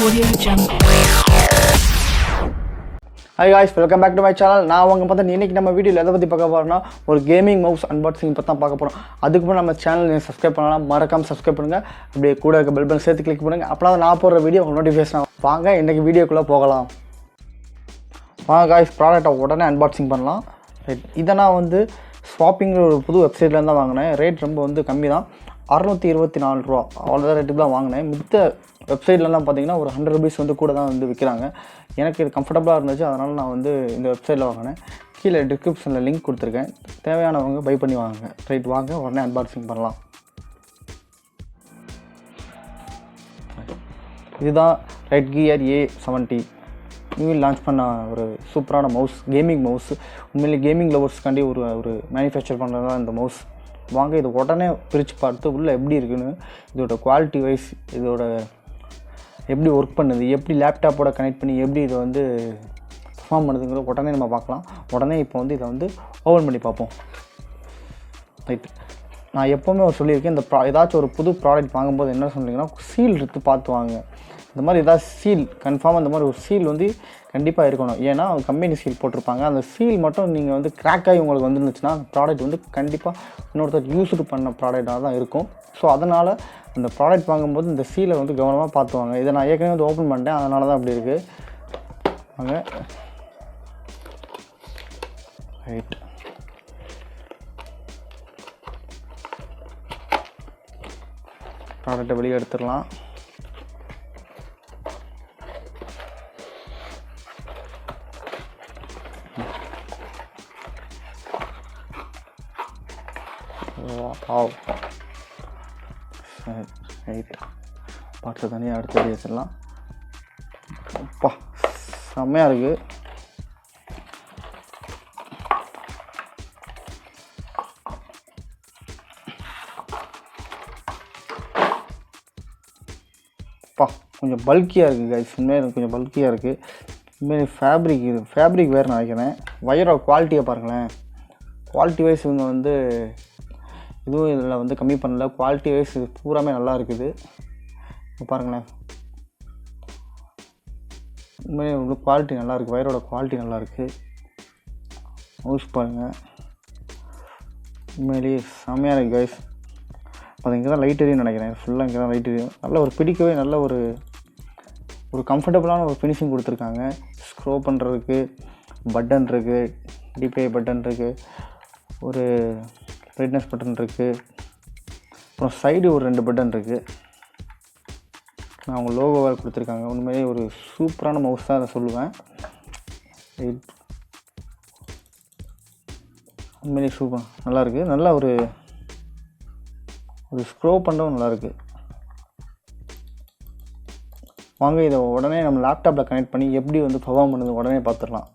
Hi guys, welcome back to my channel. நான் உங்க பார்த்தா இன்னைக்கு நம்ம வீடியோல எதை பத்தி பார்க்க போறோம்னா ஒரு கேமிங் மவுஸ் அன்பாக்சிங் பத்தி தான் பார்க்க போறோம். அதுக்கு முன்னாடி நம்ம சேனலை சப்ஸ்கிரைப் பண்ணலாம், மறக்காம சப்ஸ்கிரைப் பண்ணுங்க. அப்படியே கூட இருக்க பெல் பட்டன் சேர்த்து கிளிக் பண்ணுங்க. அப்பதான் நான் போடுற வீடியோ உங்களுக்கு நோட்டிஃபிகேஷன் ஆகும். வாங்க இன்னைக்கு வீடியோக்குள்ள போகலாம். வாங்க guys, ப்ராடக்ட்டை உடனே அன்பாக்சிங் பண்ணலாம். ரைட், இத நான் வந்து ஸ்வாப்பிங் ஒரு புது வெப்சைட்ல இருந்து தான் வாங்குனேன். ரேட் ரொம்ப வந்து கம்மி தான். 624 ரூபாய் அவ்வளோதான் ரேட்டுக்கு தான் வாங்கினேன். மித்த வெப்சைட்லலாம் பார்த்தீங்கன்னா ஒரு 100 rupees வந்து கூட தான் வந்து விற்கிறாங்க. எனக்கு இது கம்ஃபர்டபுளாக இருந்துச்சு, அதனால் நான் வந்து இந்த வெப்சைட்டில் வாங்கினேன். கீழே டிஸ்கிரிப்ஷனில் லிங்க் கொடுத்துருக்கேன், தேவையானவங்க பை பண்ணி வாங்க. ரைட், வாங்க உடனே அன்பாக்சிங் பண்ணலாம். இதுதான் Redgear A17 நியூ லான்ச் பண்ண ஒரு சூப்பரான மவுஸ், கேமிங் மவுஸ். உண்மையிலே கேமிங் லவர்ஸ்க்காண்டி ஒரு மேனுஃபேக்சர் பண்ணுறது தான் இந்த மவுஸ். வாங்க இதை உடனே பிரித்து பார்த்து உள்ளே எப்படி இருக்குன்னு, இதோட குவாலிட்டி வைஸ், இதோட எப்படி ஒர்க் பண்ணுது, எப்படி லேப்டாப்போட கனெக்ட் பண்ணி எப்படி இதை வந்து பர்ஃபார்ம் பண்ணுதுங்கிற உடனே நம்ம பார்க்கலாம். உடனே இப்போ வந்து இதை வந்து ஓப்பன் பண்ணி பார்ப்போம். ரைட், நான் எப்போவுமே சொல்லியிருக்கேன், இந்த ஏதாச்சும் ஒரு புது ப்ராடக்ட் வாங்கும்போது என்ன சொல்கிறீங்கன்னா சீல் எடுத்து பார்த்து வாங்க. இந்த மாதிரி ஏதாவது சீல் கன்ஃபார்மாக இந்த மாதிரி ஒரு சீல் வந்து கண்டிப்பாக இருக்கணும். ஏன்னா கம்பெனி சீல் போட்டிருப்பாங்க, அந்த சீல் மட்டும் நீங்கள் வந்து கிராக் ஆகி உங்களுக்கு வந்துருந்துச்சுன்னா அந்த ப்ராடக்ட் வந்து கண்டிப்பாக இன்னொருத்தர் யூஸ்டு பண்ண ப்ராடக்டாக தான் இருக்கும். ஸோ அதனால் அந்த ப்ராடக்ட் வாங்கும்போது இந்த சீலை வந்து கவனமாக பார்த்துவாங்க. இதை நான் ஏற்கனவே வந்து ஓப்பன் பண்ணிட்டேன், அதனால தான் அப்படி இருக்குது. வாங்க, ரைட், ப்ராடக்டை வெளியே எடுத்துடலாம். ரைட், பார்த்து தனியாக அடுத்து வெளியே வச்சிடலாம். அப்பா செம்மையாக இருக்குது. அப்பா கொஞ்சம் பல்கியாக இருக்குது கைஸ், உண்மையாக கொஞ்சம் பல்கியாக இருக்குது. உண்மையிலே ஃபேப்ரிக் வேறு நினைக்கிறேன். வயரோட குவாலிட்டியை பாருங்களேன். குவாலிட்டி வைஸ் இவங்க வந்து இதுவும் இதில் வந்து கம்மி பண்ணல. குவாலிட்டி வைஸ் இது பூராமே நல்லா இருக்குது. பாருங்களேன், உண்மையிலே வந்து குவாலிட்டி நல்லாயிருக்கு, வயரோட குவாலிட்டி நல்லாயிருக்கு. மவுஸ் பாருங்கள், உண்மையிலேயே செம்மையாக இருக்குது கைஸ். அது இங்கே தான் லைட் எரியும் நினைக்கிறேன், ஃபுல்லாக இங்கே தான் லைட் எரியும். நல்ல ஒரு பிடிக்கவே நல்ல ஒரு கம்ஃபர்டபுளான ஒரு ஃபினிஷிங் கொடுத்துருக்காங்க. ஸ்க்ரோ பண்ணுறதுக்கு பட்டன் இருக்குது, டிப்ளே பட்டன் இருக்குது, ஒரு பிரைட்னஸ் பட்டன் இருக்குது, அப்புறம் சைடு ஒரு 2 பட்டன் இருக்குது. நான் அவங்க லோகோவாக கொடுத்துருக்காங்க. உண்மையிலே ஒரு சூப்பரான மவுஸ் தான் அதை சொல்லுவேன். உண்மையிலே சூப்பர் நல்லாயிருக்கு. நல்லா ஒரு ஸ்க்ரோ பண்ணுறவும் நல்லாயிருக்கு. வாங்க இதை உடனே நம்ம லேப்டாப்பில் கனெக்ட் பண்ணி எப்படி வந்து பர்ஃபார்ம் பண்ணுறது உடனே பார்த்துடலாம்.